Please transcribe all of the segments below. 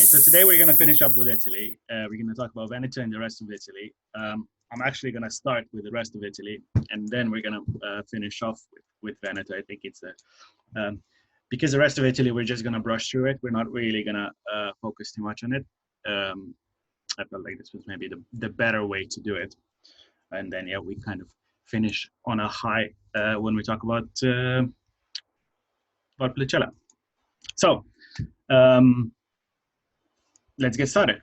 so today we're going to finish up with Italy. We're going to talk about Veneto and the rest of Italy. I'm actually going to start with the rest of Italy, and then we're going to finish off with Veneto. I think it's because the rest of Italy, we're just going to brush through it. We're not really going to focus too much on it. I felt like this was maybe the better way to do it. And then, yeah, we kind of finish on a high when we talk about Valpolicella. So, let's get started.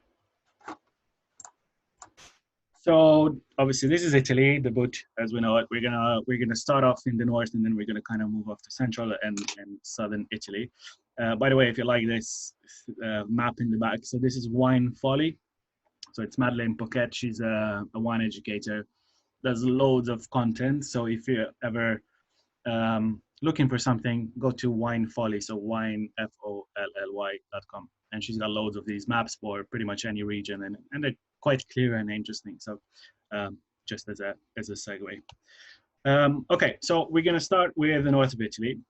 So obviously this is Italy, the boot as we know it. We're gonna start off in the north, and then we're gonna kind of move off to central and southern Italy. By the way, if you like this map in the back, so this is Wine Folly. So it's Madeleine Pocket. She's a wine educator. There's loads of content. So if you're ever looking for something, go to Wine Folly. So winefolly.com, and she's got loads of these maps for pretty much any region, and they're quite clear and interesting. So just as a segue. Okay, so we're gonna start with the north of Italy.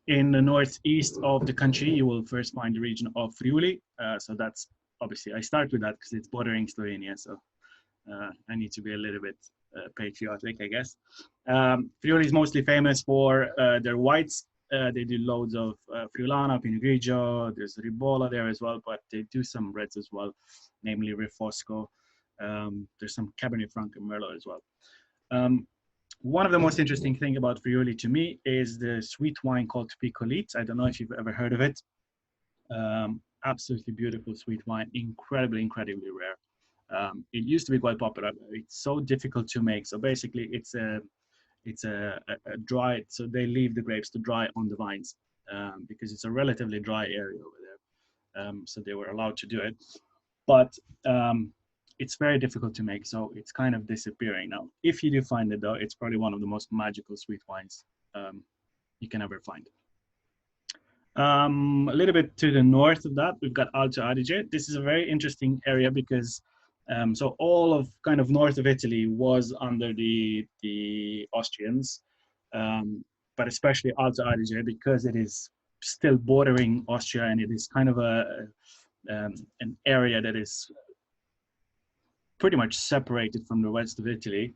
In the northeast of the country, you will first find the region of Friuli. So that's obviously, I start with that because it's bordering Slovenia. So I need to be a little bit patriotic, I guess. Friuli is mostly famous for their whites. They do loads of Friulana, Pinot Grigio. There's Ribolla there as well, but they do some reds as well, namely Refosco. There's some Cabernet Franc and Merlot as well. One of the most interesting thing about Friuli to me is the sweet wine called Piccolite. I don't know if you've ever heard of it. Absolutely beautiful sweet wine, incredibly rare. It used to be quite popular. It's so difficult to make. So basically, it's a dry. So they leave the grapes to dry on the vines because it's a relatively dry area over there. So they were allowed to do it, but it's very difficult to make. So it's kind of disappearing now. If you do find it though, it's probably one of the most magical sweet wines you can ever find. A little bit to the north of that, we've got Alto Adige. This is a very interesting area because so all of kind of north of Italy was under the Austrians, but especially Alto Adige because it is still bordering Austria, and it is kind of an area that is pretty much separated from the rest of Italy.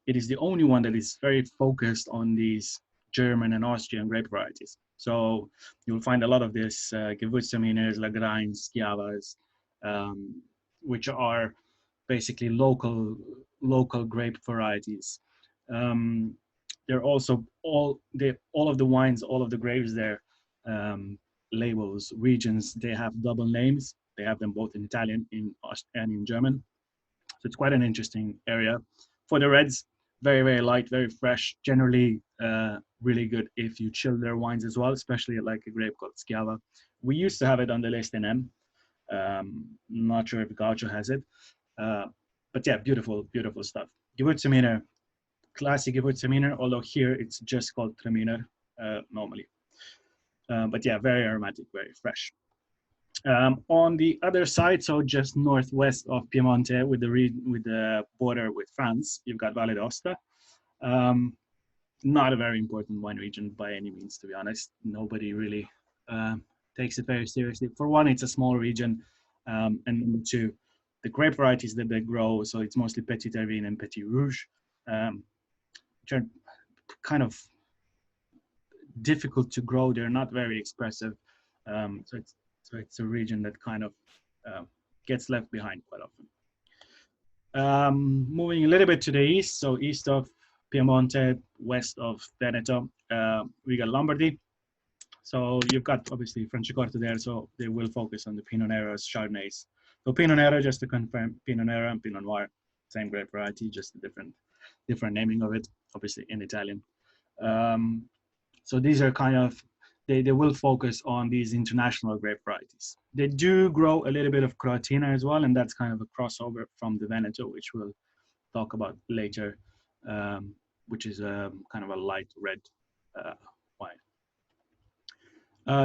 It is the only one that is very focused on these German and Austrian grape varieties. So you'll find a lot of this Gewürztraminers, Lagreins, Schiavas, which are basically local grape varieties. They're also all of the wines, all of the grapes there, labels, regions, they have double names. They have them both in Italian and in German. So it's quite an interesting area. For the reds, very light, very fresh, generally really good if you chill their wines as well, especially like a grape called Schiava. We used to have it on the list in M. Not sure if Gaucho has it, but yeah, beautiful stuff. Gewürztraminer, classic Gewürztraminer, although here it's just called Traminer normally. But yeah, very aromatic, very fresh. On the other side, so just northwest of Piemonte, with the border with France, you've got Valle d'Aosta. Not a very important wine region by any means, to be honest. Nobody really takes it very seriously. For one, it's a small region, and number two, the grape varieties that they grow, so it's mostly Petit Hervin and Petit Rouge, which are kind of difficult to grow. They're not very expressive, so it's a region that kind of gets left behind quite often. Moving a little bit to the east, so east of Piemonte, west of Veneto, we got Lombardy. So you've got obviously Franciacorta there, so they will focus on the Pinot Noirs, Chardonnays. So Pinot Nero, just to confirm, Pinot Nero and Pinot Noir, same grape variety, just a different naming of it, obviously in Italian. So these are kind of, they will focus on these international grape varieties. They do grow a little bit of Croatina as well, and that's kind of a crossover from the Veneto, which we'll talk about later, which is kind of a light red wine.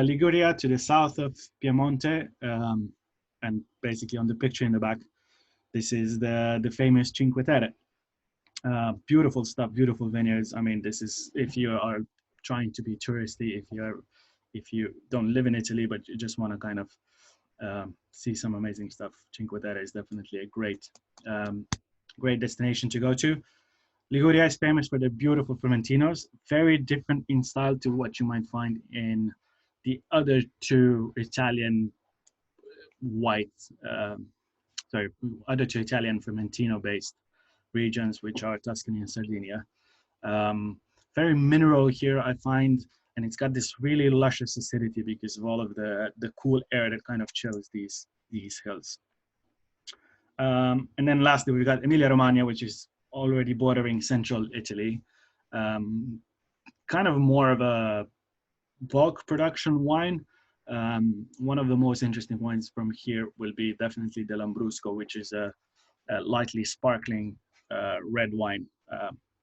Liguria to the south of Piemonte, and basically on the picture in the back, this is the famous Cinque Terre. Beautiful stuff, beautiful vineyards. I mean, this is, if you are trying to be touristy, if you're if you don't live in Italy, but you just want to kind of see some amazing stuff, Cinque Terre is definitely a great destination to go to. Liguria is famous for their beautiful Fermentinos, very different in style to what you might find in the other two Italian white, sorry, other two Italian Fermentino-based regions, which are Tuscany and Sardinia. Very mineral here, I find, and it's got this really luscious acidity because of all of the cool air that kind of chills these hills. And then lastly, we've got Emilia-Romagna, which is already bordering central Italy. Kind of more of a bulk production wine. One of the most interesting wines from here will be definitely the Lambrusco, which is a lightly sparkling red wine.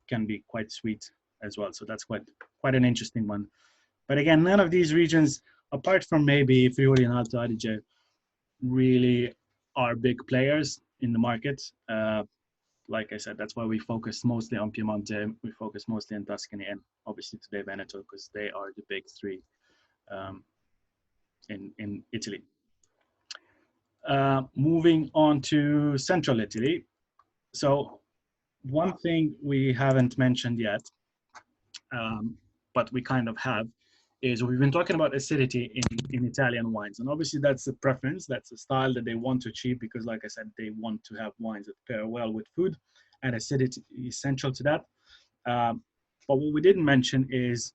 Can be quite sweet as well. So that's quite an interesting one. But again, none of these regions, apart from maybe Friuli and Alto Adige, really are big players in the market. Like I said, that's why we focus mostly on Piemonte, we focus mostly on Tuscany, and obviously today Veneto, because they are the big three in Italy. Moving on to central Italy. So one thing we haven't mentioned yet, but we kind of have, is we've been talking about acidity in Italian wines. And obviously that's a preference, that's a style that they want to achieve because like I said, they want to have wines that pair well with food, and acidity is essential to that. But what we didn't mention is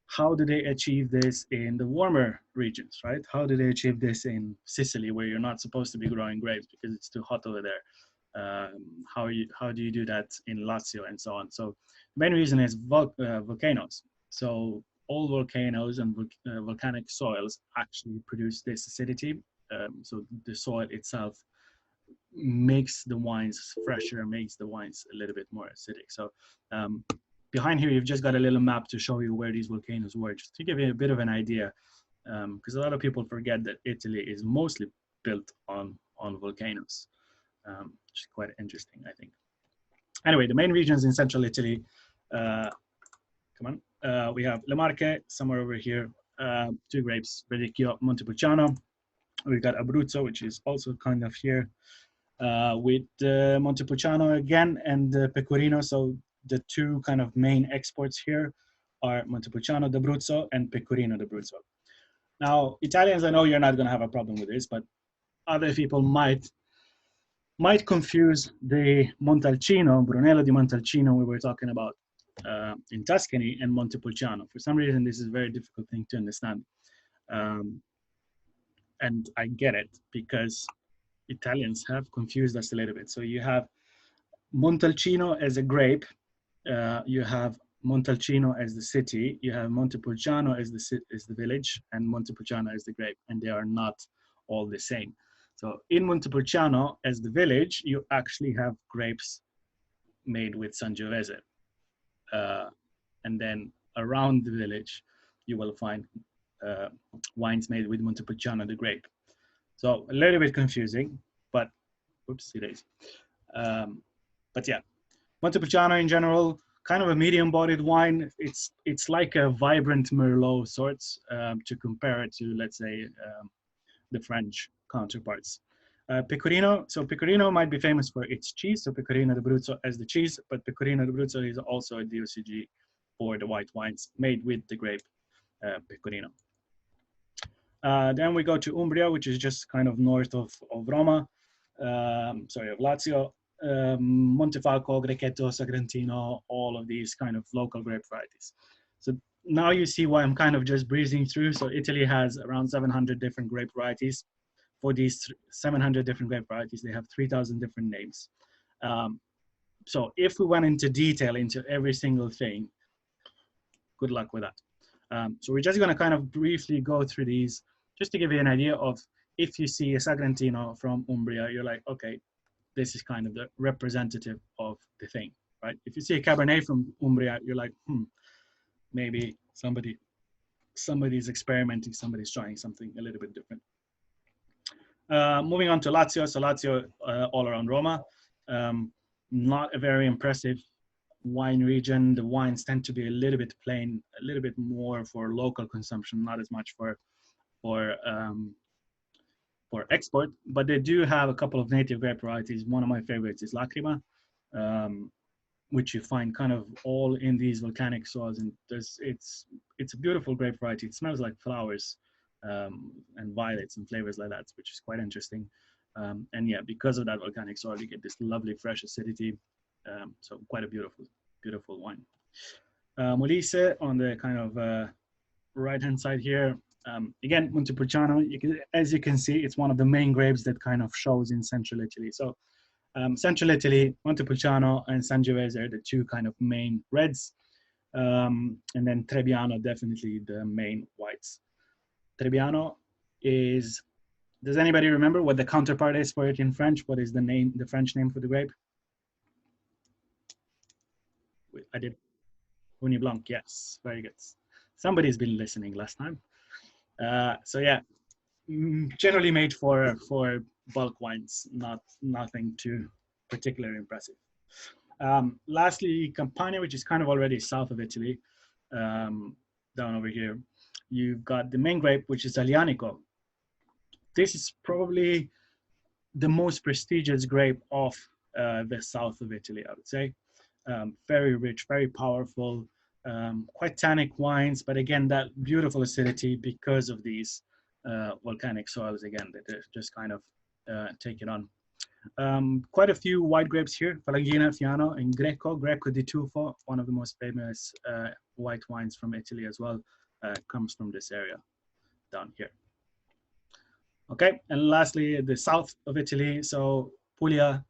how do they achieve this in the warmer regions, right? How do they achieve this in Sicily, where you're not supposed to be growing grapes because it's too hot over there? How do you do that in Lazio and so on? So the main reason is volcanoes. So all volcanoes and volcanic soils actually produce this acidity. So the soil itself makes the wines fresher, makes the wines a little bit more acidic. So behind here, you've just got a little map to show you where these volcanoes were, just to give you a bit of an idea, because a lot of people forget that Italy is mostly built on volcanoes, which is quite interesting, I think. Anyway, the main regions in central Italy, we have Le Marche, somewhere over here, two grapes, Verdicchio, Montepulciano. We've got Abruzzo, which is also kind of here, with Montepulciano again, and Pecorino. So the two kind of main exports here are Montepulciano d'Abruzzo and Pecorino d'Abruzzo. Now, Italians, I know you're not going to have a problem with this, but other people might confuse the Montalcino, Brunello di Montalcino we were talking about in Tuscany, and Montepulciano. For some reason, this is a very difficult thing to understand. And I get it, because Italians have confused us a little bit. So you have Montalcino as a grape, you have Montalcino as the city, you have Montepulciano as the village, and Montepulciano as the grape, and they are not all the same. So in Montepulciano as the village, you actually have grapes made with Sangiovese. And then around the village, you will find wines made with Montepulciano, the grape. So a little bit confusing, but whoopsie daisy. But yeah, Montepulciano in general, kind of a medium-bodied wine. It's like a vibrant Merlot sorts, to compare it to, let's say, the French counterparts. Pecorino, so Pecorino might be famous for its cheese, so Pecorino d'Abruzzo as the cheese, but Pecorino d'Abruzzo is also a DOCG for the white wines made with the grape Pecorino. Then we go to Umbria, which is just kind of north of Roma, of Lazio. Montefalco, Grechetto, Sagrantino, all of these kind of local grape varieties. So now you see why I'm kind of just breezing through. So Italy has around 700 different grape varieties. For these 700 different grape varieties, they have 3,000 different names. So if we went into detail into every single thing, good luck with that. So we're just going to kind of briefly go through these, just to give you an idea of, if you see a Sagrantino from Umbria, you're like, okay, this is kind of the representative of the thing, right? If you see a Cabernet from Umbria, you're like, maybe somebody's experimenting, somebody's trying something a little bit different. Moving on to Lazio, so Lazio all around Roma, not a very impressive wine region. The wines tend to be a little bit plain, a little bit more for local consumption, not as much for um, for export. But they do have a couple of native grape varieties. One of my favorites is Lacrima, um, which you find kind of all in these volcanic soils, and it's a beautiful grape variety. It smells like flowers and violets and flavors like that, which is quite interesting. And yeah, because of that volcanic soil, you get this lovely fresh acidity. So quite a beautiful wine. Molise on the kind of right hand side here. Again, Montepulciano. As you can see, it's one of the main grapes that kind of shows in central Italy. So Central Italy, Montepulciano and Sangiovese are the two kind of main reds. And then Trebbiano, definitely the main whites. Trebbiano is, does anybody remember what the counterpart is for it in French? What is the name, the French name for the grape? I did. Uni Blanc, yes, very good. Somebody's been listening last time. So yeah, generally made for bulk wines, nothing too particularly impressive. Lastly, Campania, which is kind of already south of Italy, down over here. You've got the main grape, which is Aglianico. This is probably the most prestigious grape of the south of Italy, I would say. Very rich, very powerful, quite tannic wines, but again, that beautiful acidity because of these volcanic soils, again, that just kind of take it on. Quite a few white grapes here, Falangina, Fiano, and Greco. Greco di Tufo, one of the most famous white wines from Italy as well, comes from this area down here. Okay, and lastly, the south of Italy, so Puglia,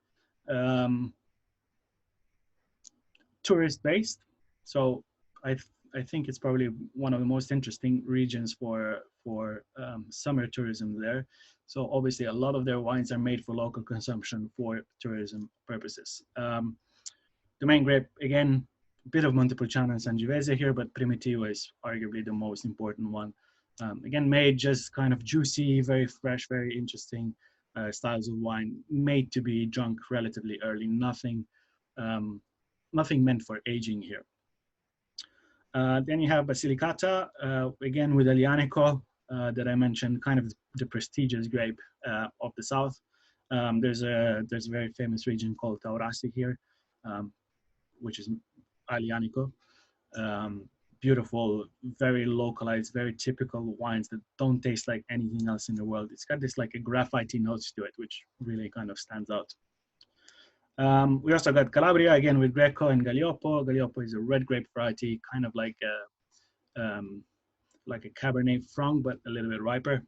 tourist-based. So I think it's probably one of the most interesting regions for summer tourism there. So obviously a lot of their wines are made for local consumption for tourism purposes. The main grape, again, a bit of Montepulciano and Sangiovese here, but Primitivo is arguably the most important one. Again, made just kind of juicy, very fresh, very interesting styles of wine, made to be drunk relatively early. Nothing meant for aging here. Then you have Basilicata, again with Aglianico that I mentioned, kind of the prestigious grape of the south. There's a very famous region called Taurasi here, which is Aglianico. Beautiful, very localized, very typical wines that don't taste like anything else in the world. It's got this like a graphite note to it, which really kind of stands out. We also got Calabria, again with Greco and Galioppo. Galioppo is a red grape variety, kind of like a Cabernet Franc, but a little bit riper.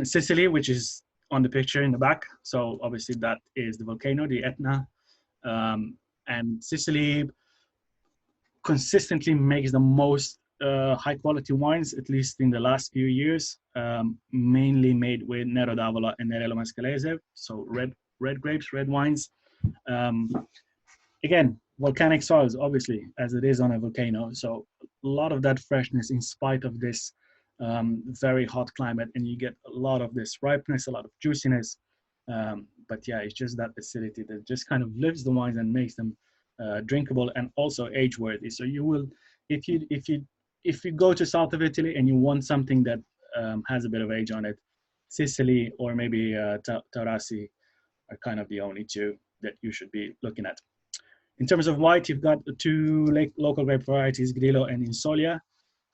Sicily, which is on the picture in the back. So obviously that is the volcano, the Etna. And Sicily consistently makes the most high quality wines, at least in the last few years, mainly made with Nero d'Avola and Nerello Mascalese, so red grapes, red wines. Again, volcanic soils, obviously, as it is on a volcano, so a lot of that freshness in spite of this very hot climate, and you get a lot of this ripeness, a lot of juiciness. But yeah, it's just that acidity that just kind of lifts the wines and makes them drinkable and also age worthy. So you will, if you go to south of Italy and you want something that has a bit of age on it, Sicily or maybe Taurasi are kind of the only two that you should be looking at. In terms of white, you've got the two local grape varieties, Grillo and Insolia.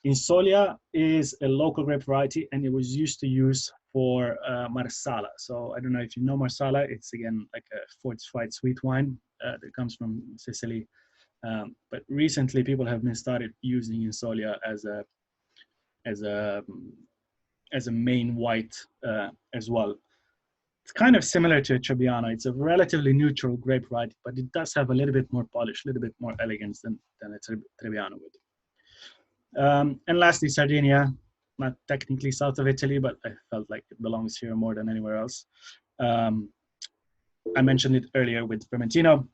Insolia is a local grape variety, and it was used to use for Marsala. So I don't know if you know Marsala. It's again like a fortified sweet wine that comes from Sicily. But recently, people have been started using Insolia as a main white as well. It's kind of similar to a Trebbiano. It's a relatively neutral grape variety, but it does have a little bit more polish, a little bit more elegance than a Trebbiano would. And lastly, Sardinia, not technically south of Italy, but I felt like it belongs here more than anywhere else. I mentioned it earlier with Vermentino.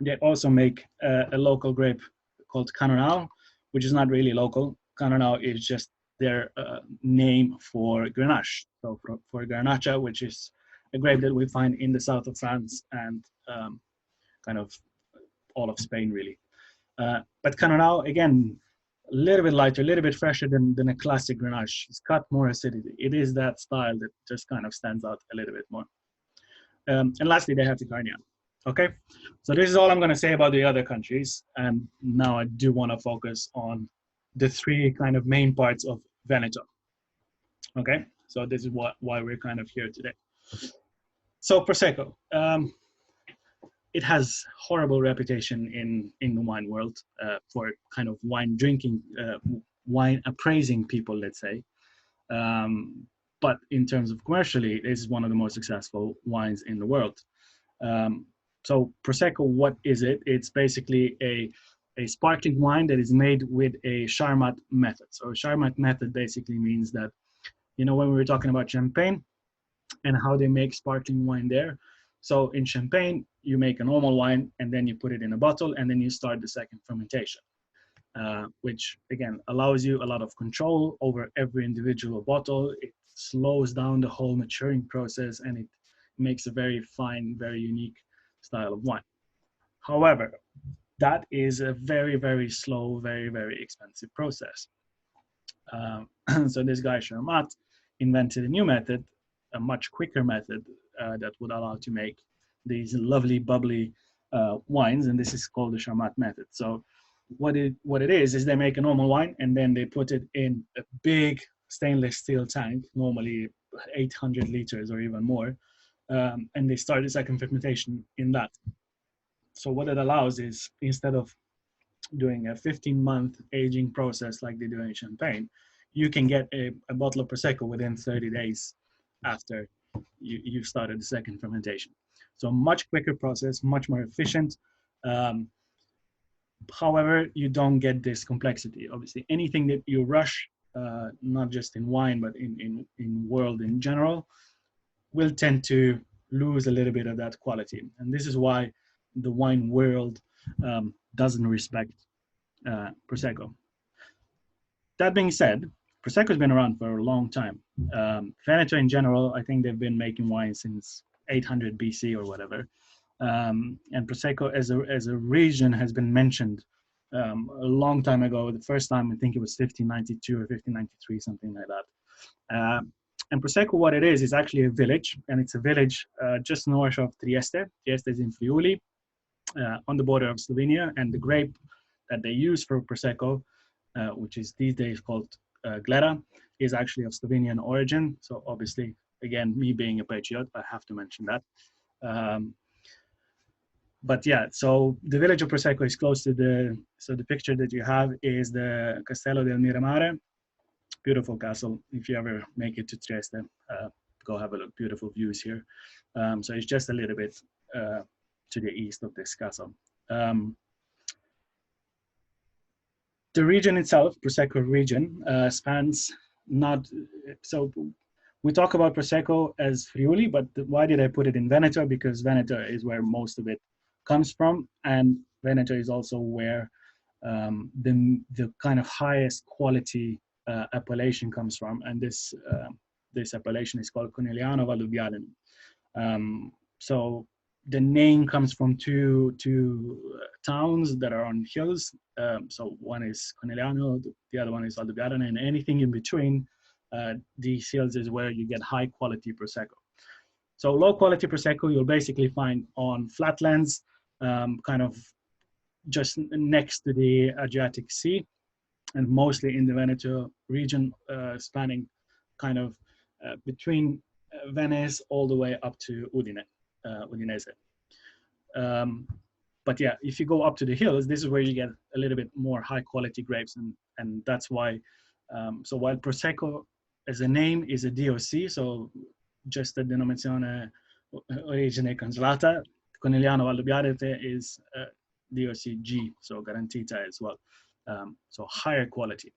They also make a local grape called Canonau, which is not really local. Canonau is just their name for Grenache. So for Garnacha, which is a grape that we find in the south of France and kind of all of Spain, really. But Canonau, again, a little bit lighter, a little bit fresher than a classic Grenache. It's got more acidity. It is that style that just kind of stands out a little bit more. And lastly, they have the Carignan. Okay, so this is all I'm going to say about the other countries. And now I do want to focus on the three kind of main parts of Veneto. Okay, so this is why we're kind of here today. So Prosecco, it has horrible reputation in the wine world for kind of wine drinking, wine appraising people, let's say. But in terms of commercially, this is one of the most successful wines in the world. So Prosecco, what is it? It's basically a sparkling wine that is made with a Charmat method. So a Charmat method basically means that, you know, when we were talking about Champagne and how they make sparkling wine there. So in Champagne, you make a normal wine and then you put it in a bottle and then you start the second fermentation, which again allows you a lot of control over every individual bottle. It slows down the whole maturing process and it makes a very fine, very unique style of wine. However, that is a very, very slow, very, very expensive process. So this guy Charmat invented a new method, a much quicker method that would allow to make these lovely, bubbly wines, and this is called the Charmat method. So what it is they make a normal wine and then they put it in a big stainless steel tank, normally 800 liters or even more, and they start the second fermentation in that. So what it allows is, instead of doing a 15-month aging process like they do in Champagne, you can get a bottle of Prosecco within 30 days after you've started the second fermentation. So much quicker process, much more efficient. However, you don't get this complexity. Obviously, anything that you rush, not just in wine, but in world in general, will tend to lose a little bit of that quality. And this is why the wine world doesn't respect Prosecco. That being said, Prosecco has been around for a long time. Veneto in general, I think they've been making wine since 800 BC or whatever. And Prosecco as a region has been mentioned a long time ago. The first time, I think it was 1592 or 1593, something like that. And Prosecco, what it is actually a village, and it's a village just north of Trieste. Trieste is in Friuli, on the border of Slovenia, and the grape that they use for Prosecco, which is these days called Glera, is actually of Slovenian origin. So obviously, again, me being a patriot, I have to mention that. But yeah, so the village of Prosecco is close to the picture that you have is the Castello del Miramare, beautiful castle. If you ever make it to Trieste, go have a look, beautiful views here. So it's just a little bit to the east of this castle. The region itself, Prosecco region, spans not, so we talk about Prosecco as Friuli, but why did I put it in Veneto? Because Veneto is where most of it comes from, and Veneto is also where the kind of highest quality appellation comes from, and this appellation is called Conegliano Vallubiadene. So the name comes from two towns that are on hills. So one is Conegliano, the other one is Vallubiadene, and anything in between these hills is where you get high quality Prosecco. So low quality Prosecco you'll basically find on flatlands, kind of just next to the Adriatic Sea, and mostly in the Veneto region, spanning kind of between Venice all the way up to Udinese. But yeah, if you go up to the hills, this is where you get a little bit more high quality grapes, and that's why. So while Prosecco as a name is a DOC, so just the denominazione origine congelata, Conegliano Vallubiadene is DOCG, so garantita as well. So higher quality.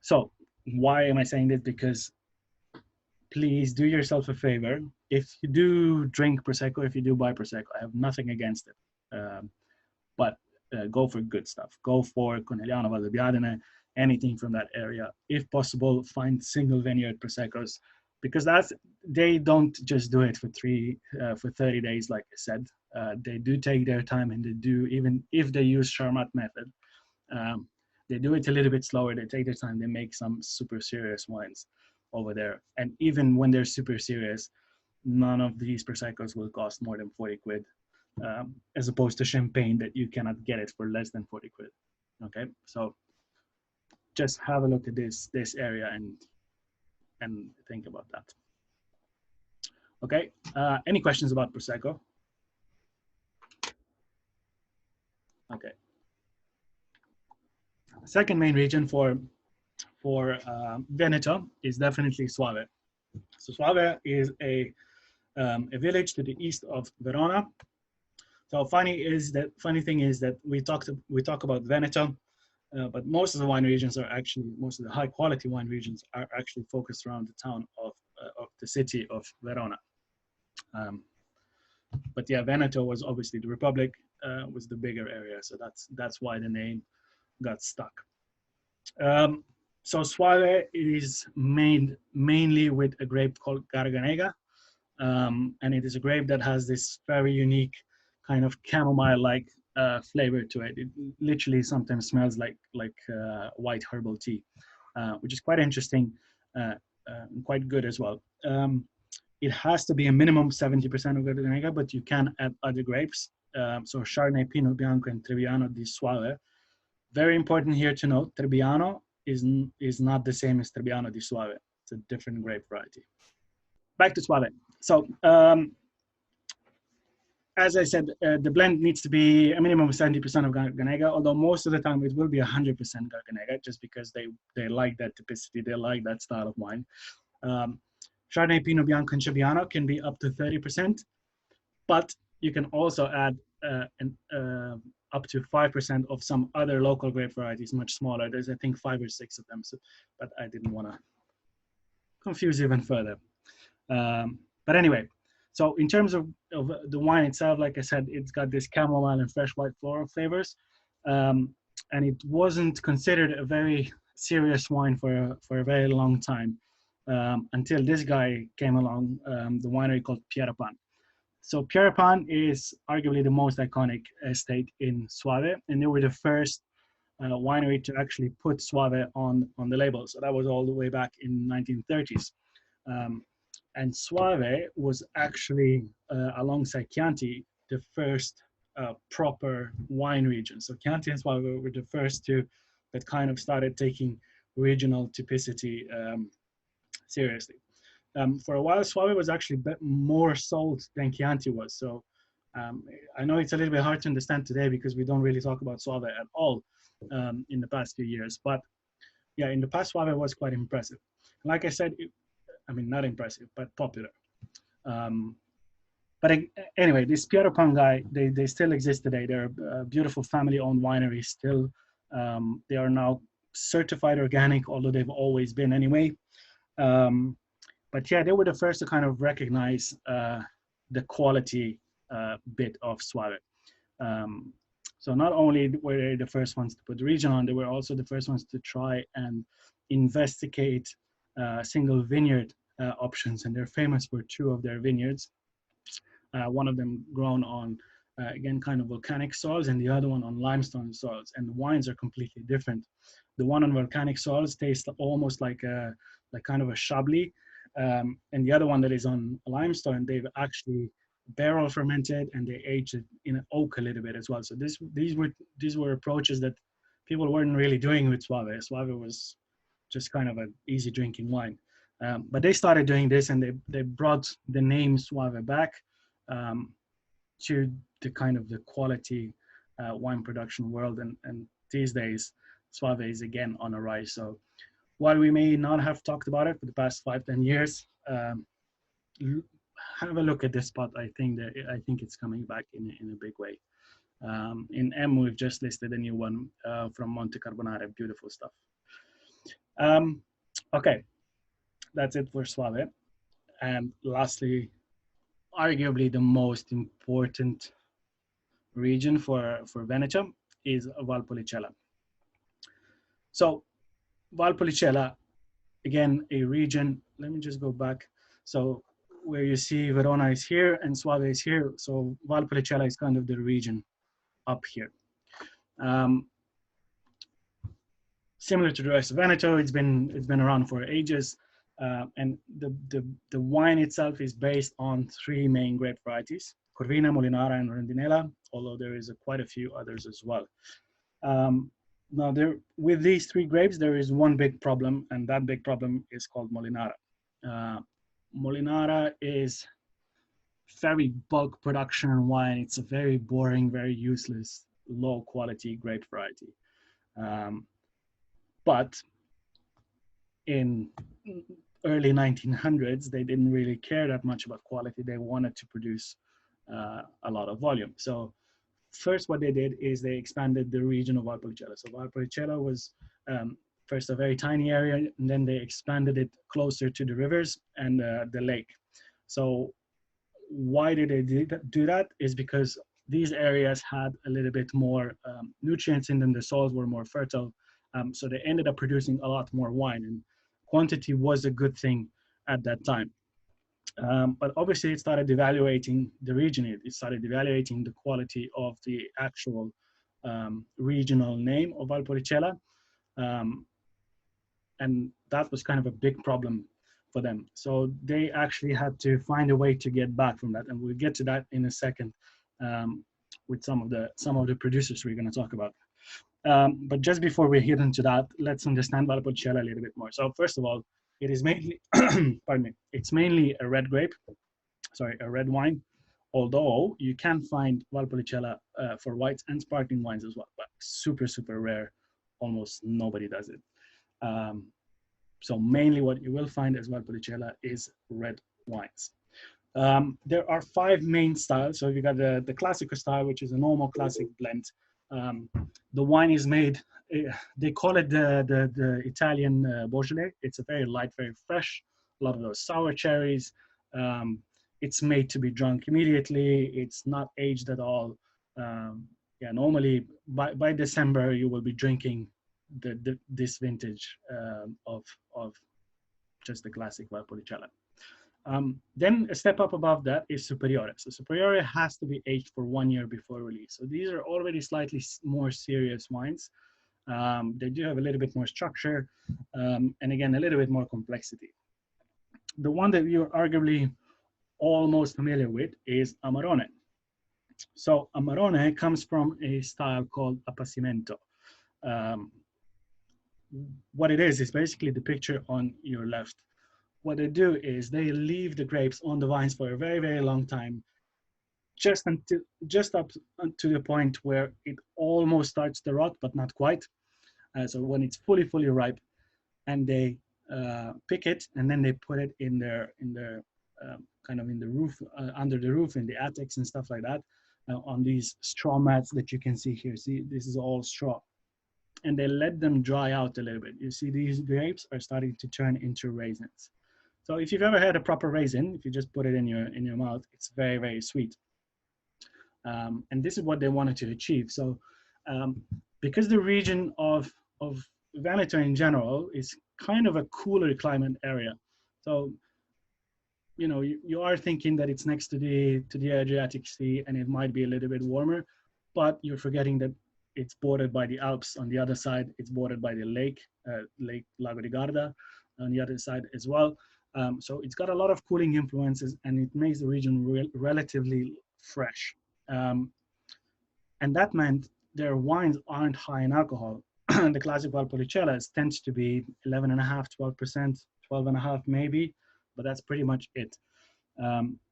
So why am I saying this? Because please do yourself a favor. If you do drink Prosecco, if you do buy Prosecco, I have nothing against it. But go for good stuff. Go for Conegliano Vallubiadene, anything from that area. If possible, find single vineyard Proseccos. because they don't just do it for 30 days, like I said. They do take their time, and they do, even if they use Charmat method, um, they do it a little bit slower. They take their time. They make some super serious wines over there. And even when they're super serious, none of these Proseccos will cost more than 40 quid, as opposed to champagne that you cannot get it for less than 40 quid. Okay, so just have a look at this area and think about that. Okay, any questions about Prosecco? Okay. Second main region for Veneto is definitely Soave. So Soave is a village to the east of Verona. So funny thing is that we talk about Veneto, but most of the wine regions are actually, most of the high quality wine regions are actually focused around the town of the city of Verona. But yeah, Veneto was obviously the Republic, was the bigger area, so that's why the name got stuck. So Soave is made mainly with a grape called Garganega, and it is a grape that has this very unique kind of chamomile-like flavor to it. It literally sometimes smells like white herbal tea, which is quite interesting, and quite good as well. It has to be a minimum 70% of Garganega, but you can add other grapes. So Chardonnay, Pinot Bianco, and Trebbiano di Soave. Very important here to note, Trebbiano is not the same as Trebbiano di Soave. It's a different grape variety. Back to Soave. So as I said, the blend needs to be a minimum of 70% of Garganega, although most of the time it will be 100% Garganega, just because they like that typicity, they like that style of wine. Chardonnay, Pinot Bianco, and Trebbiano can be up to 30%, but you can also add up to 5% of some other local grape varieties, much smaller. There's, I think, 5 or 6 of them, so, but I didn't want to confuse even further. But anyway, so in terms of the wine itself, like I said, it's got this chamomile and fresh white floral flavors, and it wasn't considered a very serious wine for a very long time, until this guy came along, the winery called Pieropan. So Pieropan is arguably the most iconic estate in Soave, and they were the first winery to actually put Soave on the label. So that was all the way back in 1930s. And Soave was actually, alongside Chianti, the first proper wine region. So Chianti and Soave were the first two that kind of started taking regional typicity seriously. For a while, Soave was actually more sold than Chianti was. So I know it's a little bit hard to understand today because we don't really talk about Soave at all in the past few years. But yeah, in the past, Soave was quite impressive. Like I said, I mean, not impressive, but popular. But anyway, this Pieropan guy, they still exist today. They're a beautiful family-owned winery still. They are now certified organic, although they've always been anyway. But yeah, they were the first to kind of recognize the quality bit of Soave. So not only were they the first ones to put the region on, they were also the first ones to try and investigate single vineyard options, and they're famous for 2 of their vineyards. One of them grown on, again, kind of volcanic soils, and the other one on limestone soils, and the wines are completely different. The one on volcanic soils tastes almost like kind of a Chablis, and the other one that is on limestone, they've actually barrel fermented and they aged it in oak a little bit as well. So these were approaches that people weren't really doing with Soave. Soave was just kind of an easy drinking wine. But they started doing this, and they brought the name Soave back to the kind of the quality wine production world. And these days, Soave is again on a rise. So while we may not have talked about it for the past 5-10 years, have a look at this spot. I think it's coming back in a big way. In M, we've just listed a new one from Monte Carbonare. Beautiful stuff. Okay, that's it for Soave. And lastly, arguably the most important region for Veneto is Valpolicella. So Valpolicella, again, a region let me just go back. So where you see Verona is here and Soave is here. So Valpolicella is kind of the region up here. Similar to the rest of Veneto, it's been around for ages, and the wine itself is based on three main grape varieties: Corvina, Molinara, and Rondinella. Although there is quite a few others as well. Now, with these three grapes, there is one big problem, and that big problem is called Molinara. Molinara is very bulk production wine. It's a very boring, very useless, low quality grape variety. But in early 1900s, they didn't really care that much about quality. They wanted to produce a lot of volume. So first what they did is they expanded the region of Valpolicella. So Valpolicella was first a very tiny area, and then they expanded it closer to the rivers and the lake. So why did they do that? Is because these areas had a little bit more nutrients in them. The soils were more fertile. So they ended up producing a lot more wine, and quantity was a good thing at that time. But obviously it started devaluating the region. It started devaluating the quality of the actual regional name of Valpolicella. And that was kind of a big problem for them. So they actually had to find a way to get back from that. And we'll get to that in a second with some of the producers we're going to talk about. But just before we get into that, let's understand Valpolicella a little bit more. So first of all, it is mainly, pardon me, it's mainly a red grape, a red wine, although you can find Valpolicella for whites and sparkling wines as well, but super, super rare. Almost nobody does it. So mainly what you will find as Valpolicella is red wines. There are 5 main styles. So you got the Classico style, which is a normal classic blend. The wine is made, they call it the Italian Beaujolais. It's a very light, very fresh, a lot of those sour cherries. It's made to be drunk immediately. It's not aged at all. Yeah, normally by December, you will be drinking this vintage of just the classic Valpolicella. Then a step up above that is Superiore. So Superiore has to be aged for 1 year before release. So these are already slightly more serious wines. They do have a little bit more structure, and again, a little bit more complexity. The one that you're arguably all most familiar with is Amarone. So Amarone comes from a style called Appassimento. What it is basically the picture on your left. What they do is they leave the grapes on the vines for a very, very long time, just up to the point where it almost starts to rot, but not quite. So when it's fully ripe, and they pick it, and then they put it in their kind of in the roof, under the roof, in the attics and stuff like that, on these straw mats that you can see here. See, this is all straw. And they let them dry out a little bit. You see these grapes are starting to turn into raisins. So if you've ever had a proper raisin, if you just put it in your mouth, it's very, very sweet. And this is what they wanted to achieve. So because the region of Veneto in general is kind of a cooler climate area. So, you know, you are thinking that it's next to the Adriatic Sea and it might be a little bit warmer, but you're forgetting that it's bordered by the Alps on the other side. It's bordered by the lake, Lake Lago di Garda on the other side as well. So it's got a lot of cooling influences, and it makes the region relatively fresh. And that meant their wines aren't high in alcohol. The classic Valpolicellas tends to be 11.5%, 12%, 12.5 maybe, but that's pretty much it.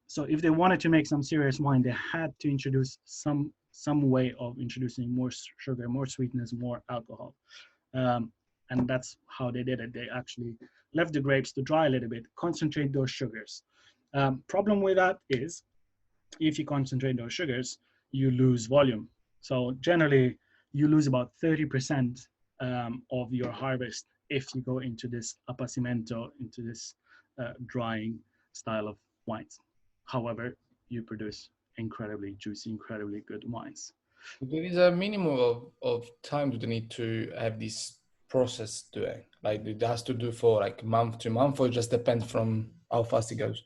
So if they wanted to make some serious wine, they had to introduce some way of introducing more sugar, more sweetness, more alcohol. And that's how they did it. They actually left the grapes to dry a little bit, concentrate those sugars. Problem with that is, if you concentrate those sugars, you lose volume. So generally, you lose about 30% of your harvest if you go into this appassimento, into this drying style of wines. However, you produce incredibly juicy, incredibly good wines. There is a minimum of time that they need to have this process doing? Like it has to do for like month to month, or it just depends from how fast it goes?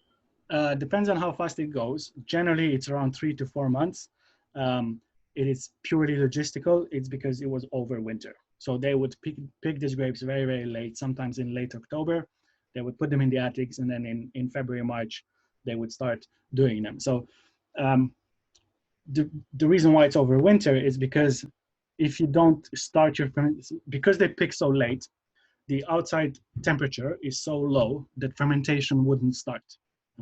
Depends on how fast it goes. Generally, it's around 3 to 4 months. Um, it is purely logistical. It's because it was over winter. So they would pick these grapes very, very late, sometimes in late October. They would put them in the attics, and then in February, March, they would start doing them. So um, the reason why it's over winter is because if you don't start your, because they pick so late, the outside temperature is so low that fermentation wouldn't start.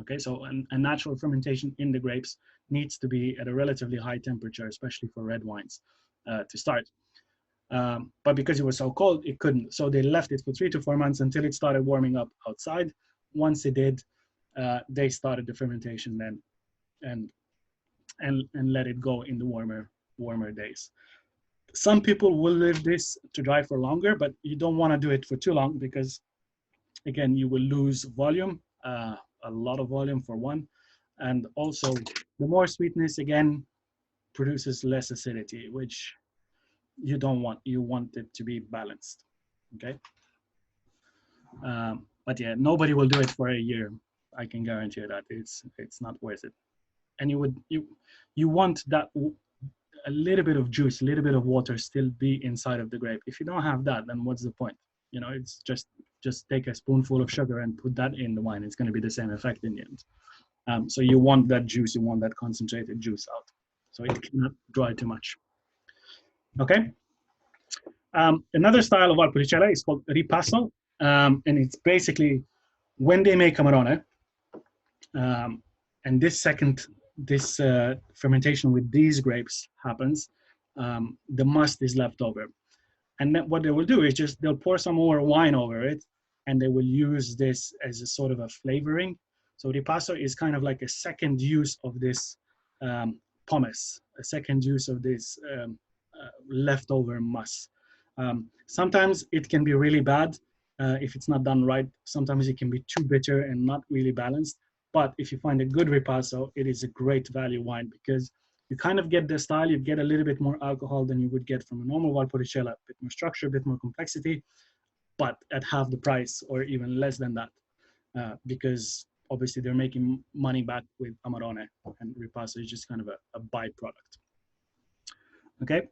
Okay, so a natural fermentation in the grapes needs to be at a relatively high temperature, especially for red wines, to start. But because it was so cold, it couldn't. So they left it for 3 to 4 months until it started warming up outside. Once it did, they started the fermentation then, and and let it go in the warmer days. Some people will leave this to dry for longer, but you don't want to do it for too long because, again, you will lose volume, a lot of volume for one, and also the more sweetness again produces less acidity, which you don't want. You want it to be balanced. Okay. But yeah, nobody will do it for a year. I can guarantee you that it's not worth it. And you want that a little bit of juice, a little bit of water still be inside of the grape. If you don't have that, then what's the point? You know, it's just take a spoonful of sugar and put that in the wine. It's going to be the same effect in the end. So you want that juice, you want that concentrated juice out. So it cannot dry too much. Okay. Another style of Valpolicella is called ripasso, and it's basically when they make Amarone, and this fermentation with these grapes happens, the must is left over. And then what they will do is just they'll pour some more wine over it, and they will use this as a sort of a flavoring. So ripasso is kind of like a second use of this pomace, a second use of this leftover must. Sometimes it can be really bad if it's not done right. Sometimes it can be too bitter and not really balanced. But if you find a good ripasso, it is a great value wine because you kind of get the style, you get a little bit more alcohol than you would get from a normal Valpolicella, a bit more structure, a bit more complexity, but at half the price or even less than that, because obviously they're making money back with Amarone, and ripasso is just kind of a byproduct. Okay.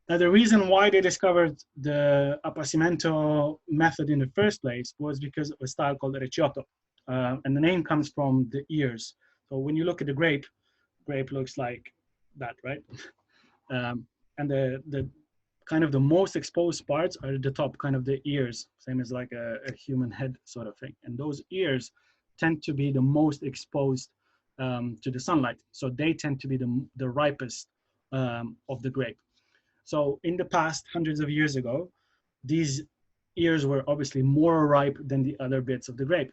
Now, the reason why they discovered the appassimento method in the first place was because of a style called recioto. And the name comes from the ears. So when you look at the grape looks like that, right? And the kind of the most exposed parts are the top, kind of the ears, same as like a human head sort of thing. And those ears tend to be the most exposed to the sunlight. So they tend to be the ripest of the grape. So in the past, hundreds of years ago, these ears were obviously more ripe than the other bits of the grape.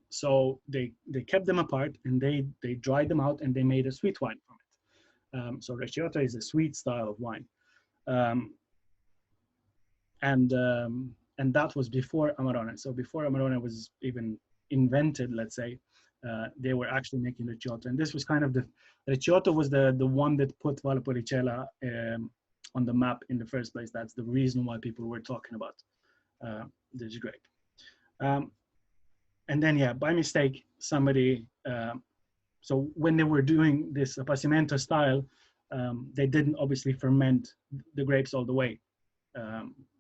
So they kept them apart and they dried them out and they made a sweet wine from it. So recioto is a sweet style of wine. And that was before Amarone. So before Amarone was even invented, let's say, they were actually making recioto. And this was kind of recioto was the one that put Valpolicella on the map in the first place. That's the reason why people were talking about this grape. And then, yeah, by mistake, somebody, so when they were doing this appassimento style, they didn't obviously ferment the grapes all the way.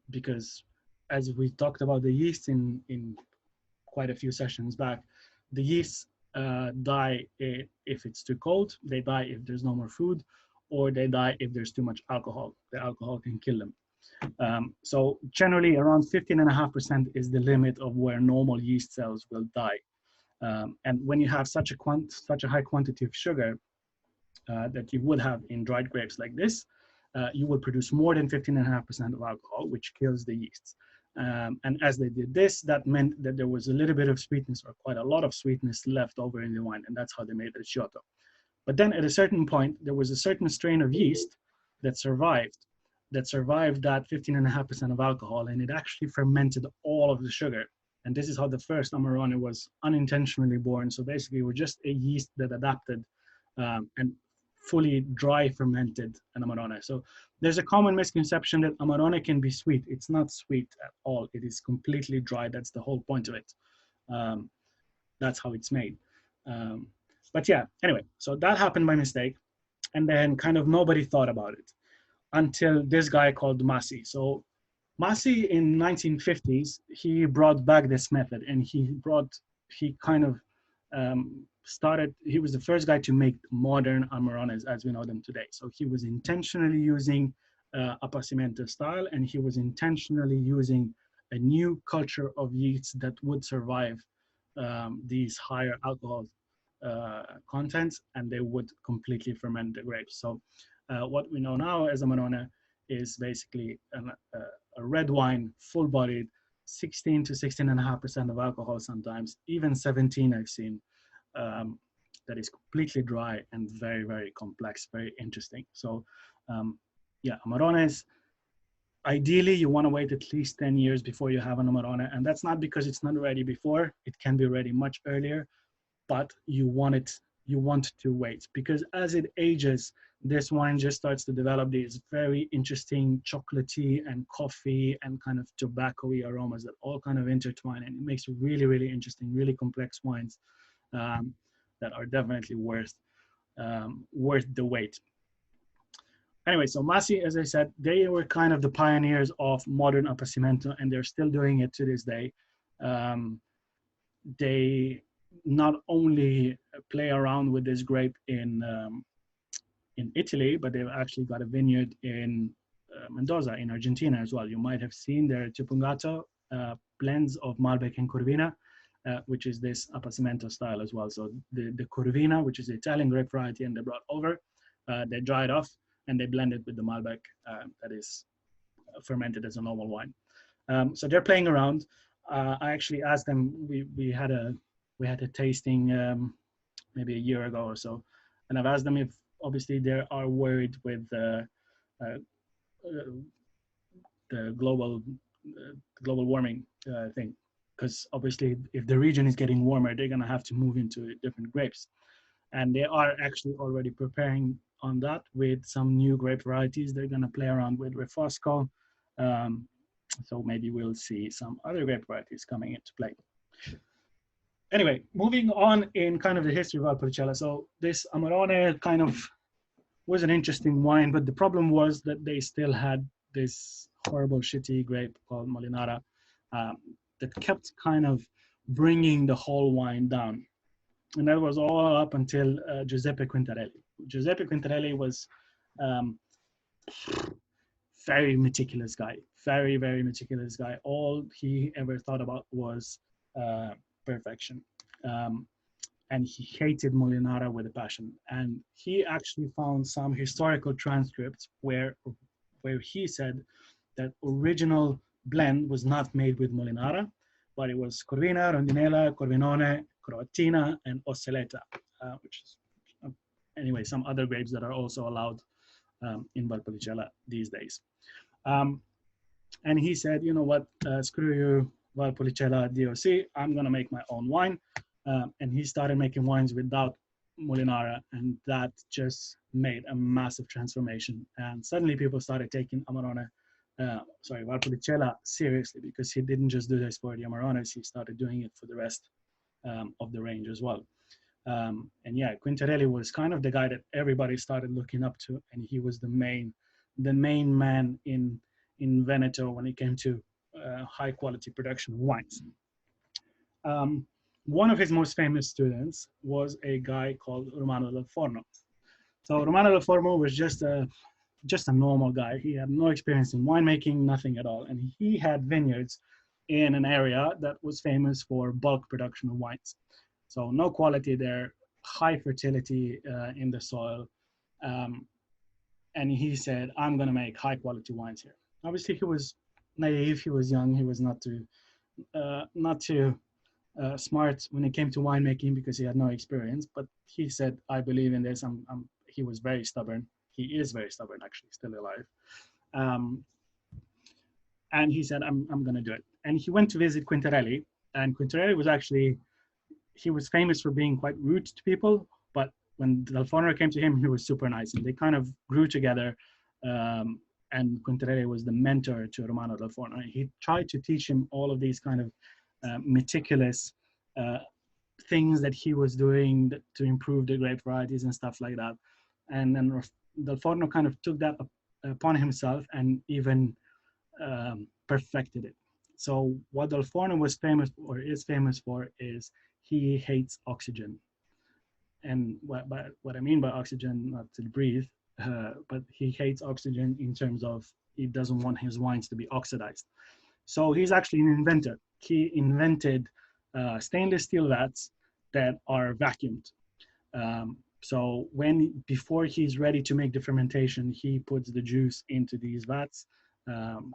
Because as we talked about the yeast in quite a few sessions back, the yeasts die if it's too cold, they die if there's no more food, or they die if there's too much alcohol. The alcohol can kill them. So generally around 15.5% is the limit of where normal yeast cells will die. And when you have such a high quantity of sugar that you would have in dried grapes like this, you will produce more than 15.5% of alcohol, which kills the yeasts. And as they did this, that meant that there was a little bit of sweetness or quite a lot of sweetness left over in the wine, and that's how they made recioto. But then at a certain point, there was a certain strain of yeast that survived that 15.5% of alcohol, and it actually fermented all of the sugar. And this is how the first Amarone was unintentionally born. So basically, it was just a yeast that adapted and fully dry fermented an Amarone. So there's a common misconception that Amarone can be sweet. It's not sweet at all. It is completely dry. That's the whole point of it. Um, that's how it's made. Um, but yeah, anyway, so that happened by mistake. And then kind of nobody thought about it until this guy called Massi. So Massi in 1950s, he brought back this method, and he kind of he was the first guy to make modern Amarones as we know them today. So he was intentionally using appassimento style, and he was intentionally using a new culture of yeasts that would survive these higher alcohol contents, and they would completely ferment the grapes. So what we know now as Amarone is basically a red wine, full-bodied, 16 to 16.5% of alcohol sometimes, even 17 I've seen, that is completely dry and very, very complex, very interesting. So yeah, Amarones, ideally you want to wait at least 10 years before you have an Amarone, and that's not because it's not ready before, it can be ready much earlier, but you want to wait, because as it ages, this wine just starts to develop these very interesting chocolatey and coffee and kind of tobacco-y aromas that all kind of intertwine, and it makes really, really interesting, really complex wines that are definitely worth the wait. Anyway, so Massi, as I said, they were kind of the pioneers of modern appassimento, and they're still doing it to this day. They not only play around with this grape in Italy, but they've actually got a vineyard in Mendoza in Argentina as well. You might have seen their Tupungato blends of Malbec and Corvina, which is this appassimento style as well. So the Corvina, which is the Italian grape variety, and they brought over, they dry it off, and they blend it with the Malbec that is fermented as a normal wine. So they're playing around. I actually asked them. We had a tasting maybe a year ago or so, and I've asked them if obviously they are worried with the global warming thing, because obviously if the region is getting warmer, they're gonna have to move into different grapes, and they are actually already preparing on that with some new grape varieties. They're gonna play around with Prosecco. So maybe we'll see some other grape varieties coming into play. Anyway, moving on in kind of the history of Valpolicella. So this Amarone kind of was an interesting wine, but the problem was that they still had this horrible, shitty grape called Molinara that kept kind of bringing the whole wine down. And that was all up until Giuseppe Quintarelli. Giuseppe Quintarelli was very meticulous guy, very, very meticulous guy. All he ever thought about was perfection. And he hated Molinara with a passion. And he actually found some historical transcripts where he said that original blend was not made with Molinara, but it was Corvina, Rondinella, Corvinone, Croatina, and Osselleta, which is, anyway, some other grapes that are also allowed in Valpolicella these days. And he said, you know what, screw you, Valpolicella DOC, I'm gonna make my own wine. And he started making wines without Molinara, and that just made a massive transformation. And suddenly people started taking Valpolicella seriously, because he didn't just do this for the Amarones, he started doing it for the rest of the range as well. And yeah, Quintarelli was kind of the guy that everybody started looking up to, and he was the main man in Veneto when it came to high quality production of wines. One of his most famous students was a guy called Romano del Forno. So Romano del Forno was just a normal guy. He had no experience in winemaking, nothing at all. And he had vineyards in an area that was famous for bulk production of wines. So no quality there, high fertility in the soil. And he said, I'm gonna make high quality wines here. Obviously he was naive, he was young, he was not too smart when it came to winemaking, because he had no experience, but he said, I believe in this. He was very stubborn. He is very stubborn, actually, still alive. And he said, I'm going to do it. And he went to visit Quintarelli, and Quintarelli was actually, he was famous for being quite rude to people, but when Dal Forno came to him, he was super nice, and they kind of grew together. And Quintarelli was the mentor to Romano Dal Forno. He tried to teach him all of these kind of meticulous things that he was doing to improve the grape varieties and stuff like that. And then Dal Forno kind of took that upon himself and even perfected it. So what Dal Forno was famous or is famous for is he hates oxygen. And what I mean by oxygen, not to breathe, but he hates oxygen in terms of he doesn't want his wines to be oxidized. So he's actually an inventor. He invented stainless steel vats that are vacuumed. So before he's ready to make the fermentation, he puts the juice into these vats,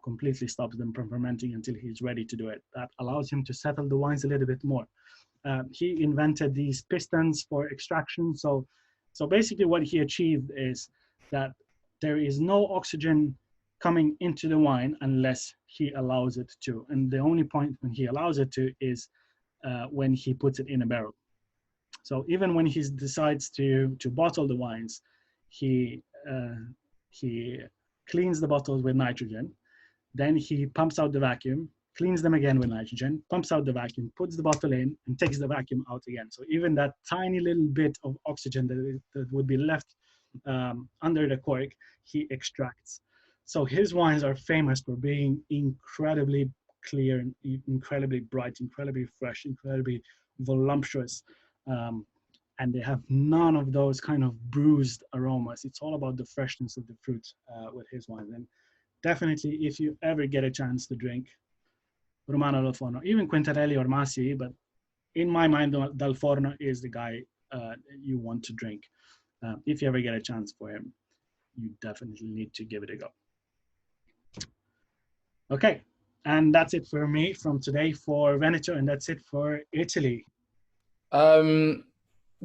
completely stops them from fermenting until he's ready to do it. That allows him to settle the wines a little bit more. He invented these pistons for extraction. So basically what he achieved is that there is no oxygen coming into the wine unless he allows it to. And the only point when he allows it to is when he puts it in a barrel. So even when he decides to bottle the wines, he cleans the bottles with nitrogen. Then he pumps out the vacuum, cleans them again with nitrogen, pumps out the vacuum, puts the bottle in, and takes the vacuum out again. So even that tiny little bit of oxygen that would be left under the cork, he extracts. So his wines are famous for being incredibly clear, incredibly bright, incredibly fresh, incredibly voluptuous. And they have none of those kind of bruised aromas. It's all about the freshness of the fruit with his wines. And definitely, if you ever get a chance to drink Romano Dal Forno, even Quintarelli or Masi, but in my mind, Dal Forno is the guy you want to drink. If you ever get a chance for him, you definitely need to give it a go. Okay, and that's it for me from today for Veneto, and that's it for Italy.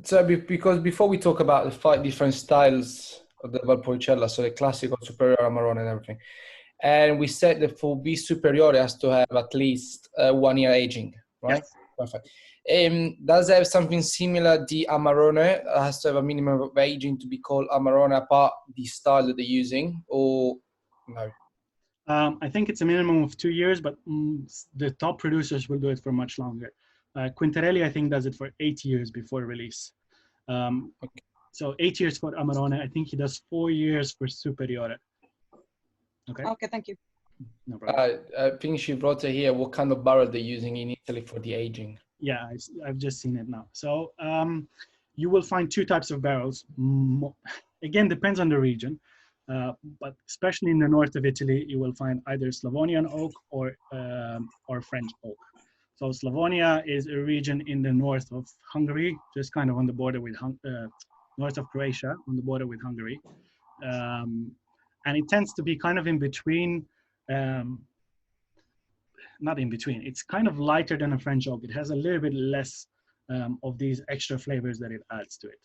So because before we talk about the 5 different styles of the Valpolicella, so the classical, superior, Amarone, and everything, and we said that for B superiore has to have at least 1 year aging, right? Yes. Perfect. Does it have something similar? The Amarone has to have a minimum of aging to be called Amarone apart the style that they're using, or no? I think it's a minimum of 2 years, but the top producers will do it for much longer. Quintarelli, I think, does it for 8 years before release. Okay. So 8 years for Amarone. I think he does 4 years for Superiore. Okay. Okay, thank you. No problem. I think she wrote it here what kind of barrel they're using in Italy for the aging. Yeah, I've just seen it now. So you will find 2 types of barrels. Again, depends on the region, but especially in the north of Italy, you will find either Slavonian oak or French oak. So Slavonia is a region in the north of Hungary, just kind of on the border with north of Croatia, on the border with Hungary, and it tends to be kind of in between. Not in between. It's kind of lighter than a French oak. It has a little bit less of these extra flavors that it adds to it.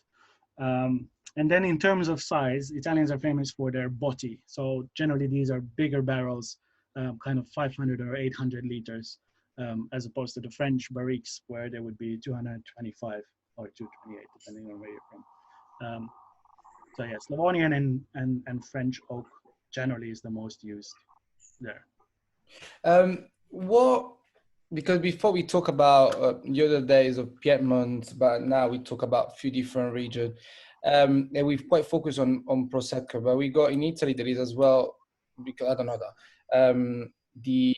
And then in terms of size, Italians are famous for their botti. So generally these are bigger barrels, kind of 500 or 800 liters, as opposed to the French barriques where there would be 225 or 228, depending on where you're from. So yeah, Slavonian and French oak generally is the most used there. Because before we talk about the other days of Piedmont, but now we talk about a few different regions, and we've quite focused on Prosecco, but we got in Italy there is as well, because I don't know that, the,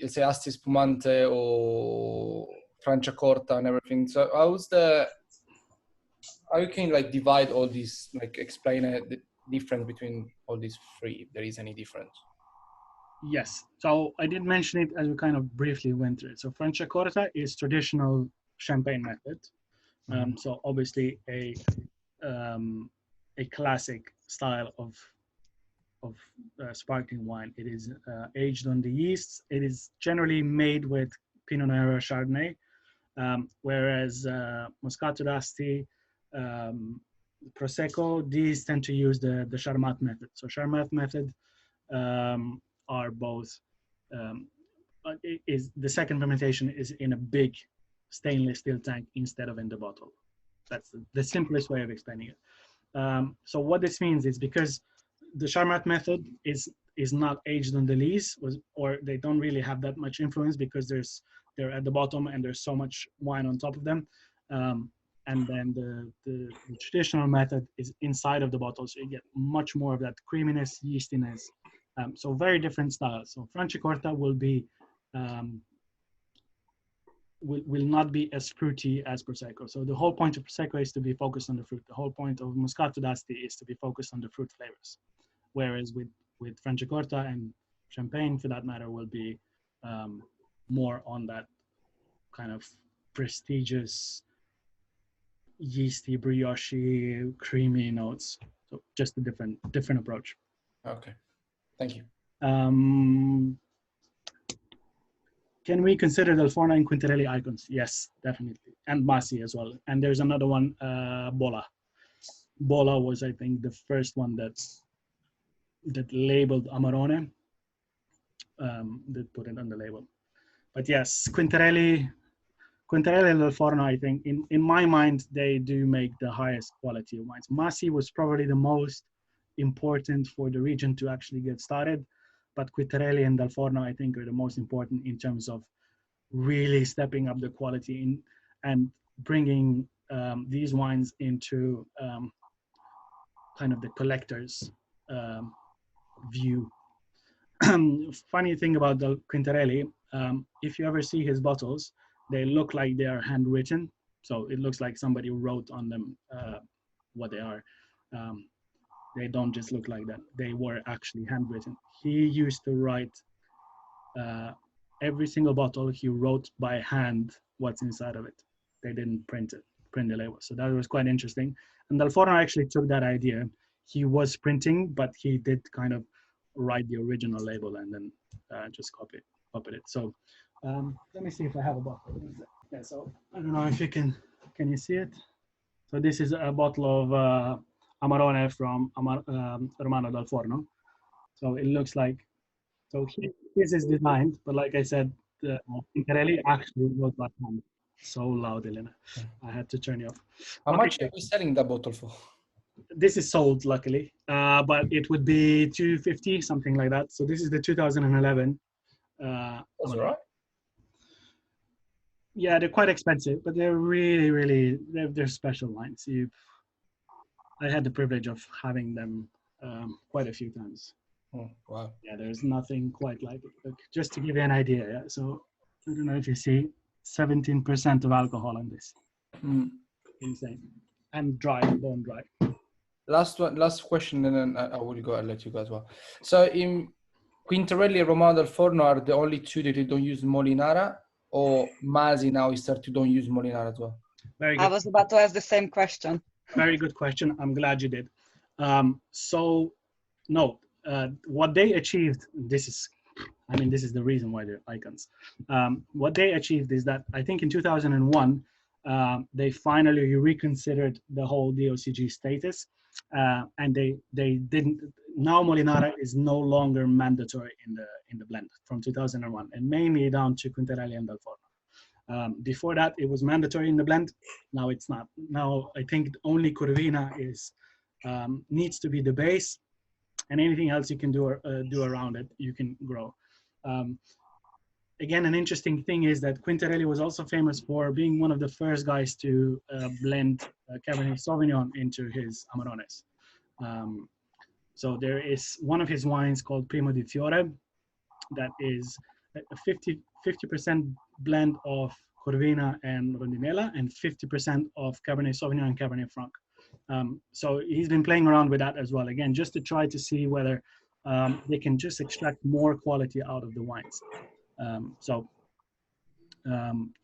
let's say, Asti Spumante or Franciacorta and everything. So how you can like divide all these, like explain the difference between all these 3, if there is any difference? Yes, so I did mention it as we kind of briefly went through it. So Franciacorta is traditional champagne method. So obviously a classic style of sparkling wine. It is aged on the yeasts. It is generally made with Pinot Noir or Chardonnay, whereas Moscato d'Asti, Prosecco, these tend to use the Charmat method. So Charmat method are both, is the second fermentation is in a big stainless steel tank instead of in the bottle. That's the simplest way of explaining it. So what this means is because the Charmat method is not aged on the lees, or they don't really have that much influence because they're at the bottom and there's so much wine on top of them. And then the traditional method is inside of the bottle, so you get much more of that creaminess, yeastiness. So very different styles. So Franciacorta will not be as fruity as Prosecco. So the whole point of Prosecco is to be focused on the fruit. The whole point of Moscato d'Asti is to be focused on the fruit flavors. Whereas with Franciacorta and Champagne, for that matter, will be more on that kind of prestigious, yeasty, brioche, creamy notes. So just a different approach. Okay, thank you. Can we consider Del Forno and Quintarelli icons? Yes, definitely. And Masi as well. And there's another one, Bola. Bola was, I think, the first one that labeled Amarone, that put it on the label. But yes, Quintarelli and Del Forno, I think, in my mind, they do make the highest quality of wines. Masi was probably the most important for the region to actually get started. But Quintarelli and Del Forno, I think, are the most important in terms of really stepping up the quality and bringing these wines into kind of the collector's view. Funny thing about the Quintarelli, if you ever see his bottles, they look like they are handwritten. So it looks like somebody wrote on them what they are. They don't just look like that. They were actually handwritten. He used to write every single bottle. He wrote by hand what's inside of it. They didn't print the label. So that was quite interesting. And Del Forno actually took that idea. He was printing, but he did kind of write the original label and then just copied it. So let me see if I have a bottle. Yeah, so I don't know if you can you see it? So this is a bottle of Amarone from Romano Del Forno. So it looks like, so this is designed, but like I said, Quintarelli actually wrote by hand. So loud, Elena. I had to turn you off. How much are we selling that bottle for? This is sold, luckily, but it would be $250, something like that. So this is the 2011. That's all right. Yeah, they're quite expensive, but they're really they're special wines. I had the privilege of having them quite a few times. Oh, wow. Yeah, there's nothing quite like it. Look, just to give you an idea, yeah. So I don't know if you see 17% of alcohol on this. Insane. And dry, bone dry. Last question, and then I will go. I'll let you go as well. So in Quintarelli and Romano Del Forno are the only two that you don't use Molinara, or Masi now is start to don't use Molinara as well? Very good. I was about to ask the same question. Very good question. I'm glad you did. So no, what they achieved, this is the reason why they're icons. What they achieved is that I think in 2001, they finally reconsidered the whole DOCG status, and they didn't. Now Molinara is no longer mandatory in the blend from 2001, and mainly down to Quintarelli and Del Forno. Before that, it was mandatory in the blend. Now it's not. Now I think only Corvina needs to be the base, and anything else you can do around it, you can grow. Again, an interesting thing is that Quintarelli was also famous for being one of the first guys to blend Cabernet Sauvignon into his Amarones. So there is one of his wines called Primo di Fiore that is a 50% blend of Corvina and Rondinella and 50% of Cabernet Sauvignon and Cabernet Franc. So he's been playing around with that as well, again, just to try to see whether they can just extract more quality out of the wines.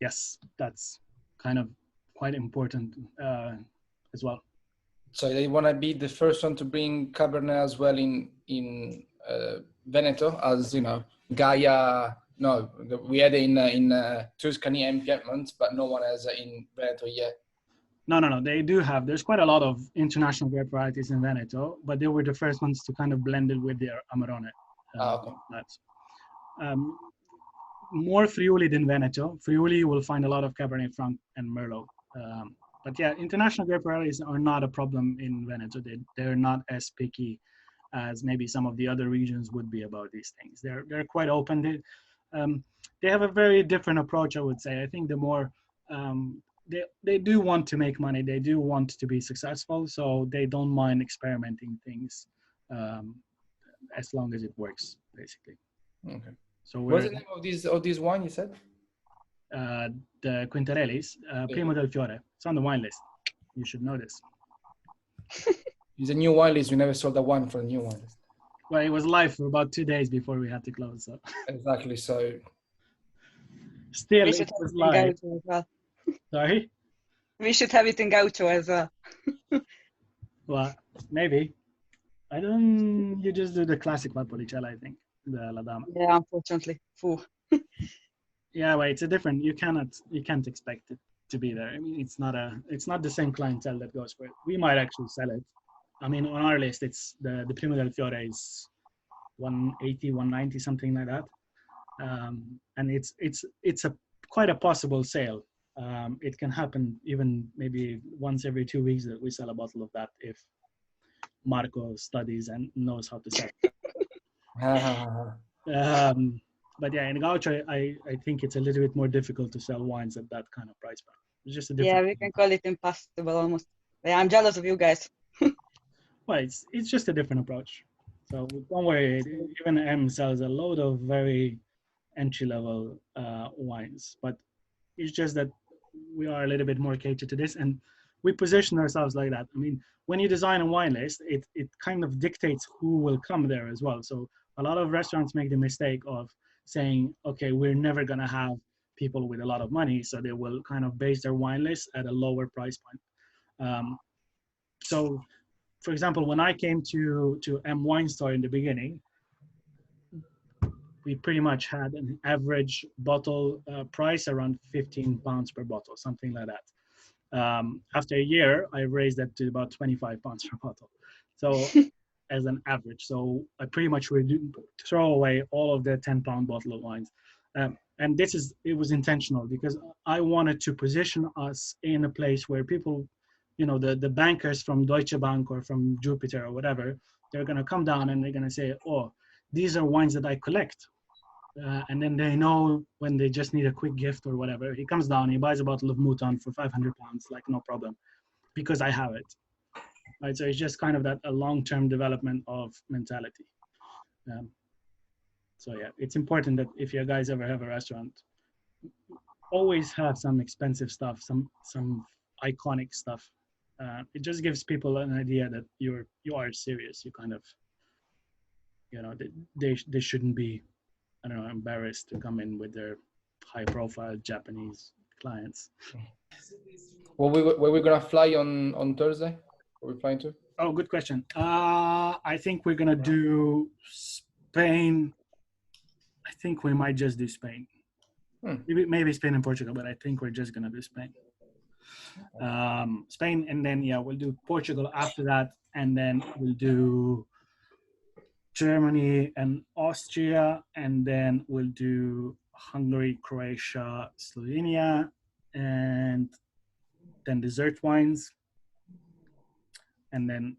Yes, that's kind of quite important as well. So they want to be the first one to bring Cabernet as well in Veneto, as you know, Gaia. No, we had it in Tuscany and Piedmont, but no one has in Veneto yet. No. They do have. There's quite a lot of international grape varieties in Veneto, but they were the first ones to kind of blend it with their Amarone. Okay. More Friuli than Veneto. Friuli, you will find a lot of Cabernet Franc and Merlot, But yeah, international grape varieties are not a problem in Veneto. They're not as picky as maybe some of the other regions would be about these things. They're quite open. They have a very different approach, I would say. I think the more they do want to make money. They do want to be successful, so they don't mind experimenting things um, as long as it works, basically. Okay. So What's the name of this wine you said? The Quintarellis, Primo del Fiore. It's on the wine list. You should know this. It's a new wine list. We never sold that one for a new wine list. Well, it was live for about 2 days before we had to close. So Exactly. So still, We it should have was it in live. Gaucho as well. Sorry. We should have it in Gaucho as well. Well, maybe. I don't. You just do the classic Valpolicella, I think. The La Dama. Yeah, unfortunately. Phew. Yeah, well, it's a different. You can't expect it to be there. I mean, it's not the same clientele that goes for it. We might actually sell it. I mean, on our list, it's the Primo del Fiore is 180, 190, something like that. And it's a quite a possible sale. It can happen even maybe once every 2 weeks that we sell a bottle of that if Marco studies and knows how to sell. But yeah, in Gaucho, I think it's a little bit more difficult to sell wines at that kind of price point. It's just a different. Yeah, we can call it impossible almost. Yeah, I'm jealous of you guys. Well, it's just a different approach. So don't worry. Even M sells a load of very entry-level wines, but it's just that we are a little bit more catered to this, and we position ourselves like that. I mean, when you design a wine list, it kind of dictates who will come there as well. So a lot of restaurants make the mistake of saying, okay, we're never going to have people with a lot of money, so they will kind of base their wine list at a lower price point. So, for example, when I came to M Wine Store in the beginning, we pretty much had an average bottle price around £15 per bottle, something like that. After a year, I raised that to about £25 per bottle. So as an average. So I pretty much would throw away all of the 10-pound bottle of wines. And it was intentional because I wanted to position us in a place where people, the bankers from Deutsche Bank or from Jupiter or whatever, they're going to come down and they're going to say, oh, these are wines that I collect. And then they know when they just need a quick gift or whatever, he comes down, he buys a bottle of Mouton for £500, like no problem, because I have it. Right, so it's just kind of a long-term development of mentality. So yeah, it's important that if you guys ever have a restaurant, always have some expensive stuff, some iconic stuff. It just gives people an idea that you are serious. You kind of, they shouldn't be, I don't know, embarrassed to come in with their high-profile Japanese clients. Were we gonna fly on Thursday? Are we flying to? Oh, good question. I think we're gonna do Spain. I think we might just do Spain. Maybe Spain and Portugal, but I think we're just gonna do Spain. Spain, and then we'll do Portugal after that, and then we'll do Germany and Austria, and then we'll do Hungary, Croatia, Slovenia, and then dessert wines, and then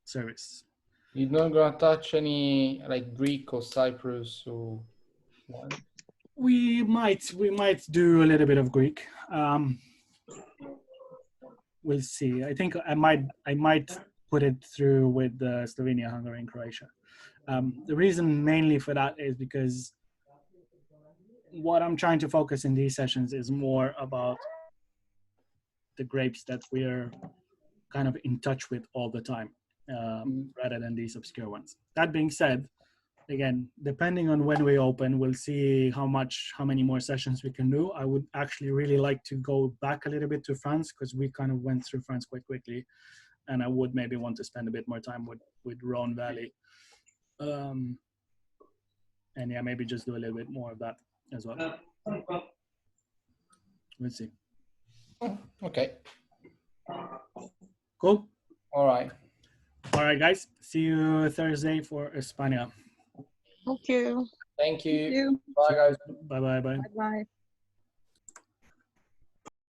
service. You're not gonna touch any like Greek or Cyprus or wine? We might do a little bit of Greek. We'll see. I think I might put it through with Slovenia, Hungary, and Croatia. The reason mainly for that is because what I'm trying to focus in these sessions is more about the grapes that we're kind of in touch with all the time, rather than these obscure ones. That being said, again, depending on when we open, we'll see how many more sessions we can do. I would actually really like to go back a little bit to France because we kind of went through France quite quickly, and I would maybe want to spend a bit more time with Rhone Valley. And maybe just do a little bit more of that as well. We'll see. Okay. Cool. All right, guys. See you Thursday for España. Thank you. Thank you. Thank you. Bye, guys. Bye. Bye-bye.